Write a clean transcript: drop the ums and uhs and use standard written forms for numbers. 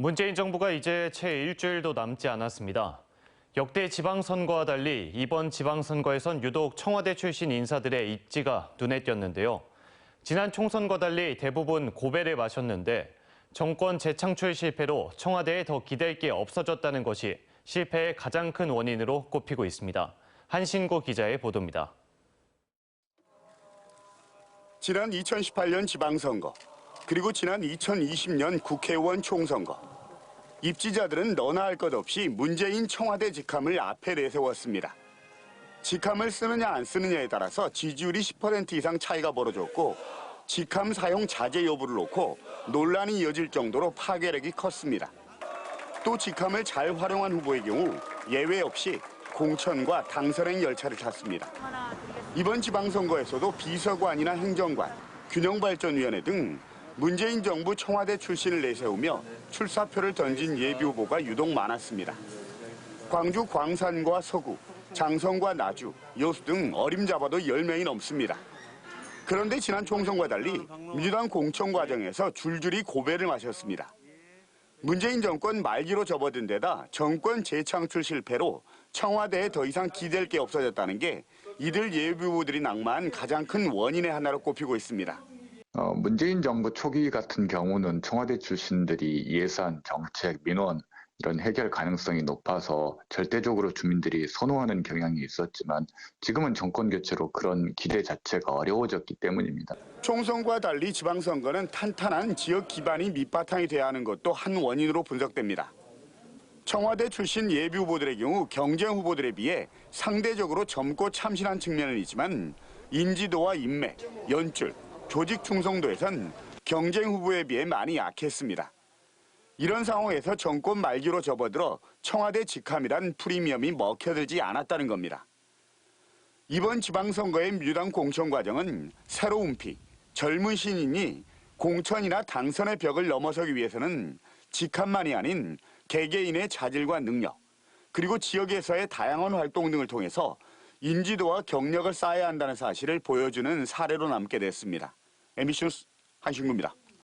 문재인 정부가 이제 채 일주일도 남지 않았습니다. 역대 지방선거와 달리 이번 지방선거에선 유독 청와대 출신 인사들의 입지가 눈에 띄었는데요. 지난 총선과 달리 대부분 고배를 마셨는데 정권 재창출 실패로 청와대에 더 기댈 게 없어졌다는 것이 실패의 가장 큰 원인으로 꼽히고 있습니다. 한신구 기자의 보도입니다. 지난 2018년 지방선거, 그리고 지난 2020년 국회의원 총선거. 입지자들은 너나 할 것 없이 문재인 청와대 직함을 앞에 내세웠습니다. 직함을 쓰느냐 안 쓰느냐에 따라서 지지율이 10% 이상 차이가 벌어졌고 직함 사용 자제 여부를 놓고 논란이 이어질 정도로 파괴력이 컸습니다. 또 직함을 잘 활용한 후보의 경우 예외 없이 공천과 당선행 열차를 탔습니다. 이번 지방선거에서도 비서관이나 행정관, 균형발전위원회 등 문재인 정부 청와대 출신을 내세우며 출사표를 던진 예비후보가 유독 많았습니다. 광주 광산과 서구, 장성과 나주, 여수 등 어림잡아도 10명이 넘습니다. 그런데 지난 총선과 달리 민주당 공천 과정에서 줄줄이 고배를 마셨습니다. 문재인 정권 말기로 접어든 데다 정권 재창출 실패로 청와대에 더 이상 기댈 게 없어졌다는 게 이들 예비후보들이 낙마한 가장 큰 원인의 하나로 꼽히고 있습니다. 문재인 정부 초기 같은 경우는 청와대 출신들이 예산, 정책, 민원 이런 해결 가능성이 높아서 절대적으로 주민들이 선호하는 경향이 있었지만 지금은 정권 교체로 그런 기대 자체가 어려워졌기 때문입니다. 총선과 달리 지방선거는 탄탄한 지역 기반이 밑바탕이 돼야 하는 것도 한 원인으로 분석됩니다. 청와대 출신 예비후보들의 경우 경쟁 후보들에 비해 상대적으로 젊고 참신한 측면은 있지만 인지도와 인맥, 연줄, 조직 충성도에선 경쟁 후보에 비해 많이 약했습니다. 이런 상황에서 정권 말기로 접어들어 청와대 직함이란 프리미엄이 먹혀들지 않았다는 겁니다. 이번 지방선거의 민주당 공천 과정은 새로운 피, 젊은 신인이 공천이나 당선의 벽을 넘어서기 위해서는 직함만이 아닌 개개인의 자질과 능력, 그리고 지역에서의 다양한 활동 등을 통해서 인지도와 경력을 쌓아야 한다는 사실을 보여주는 사례로 남게 됐습니다. MBC 뉴스 한신구입니다.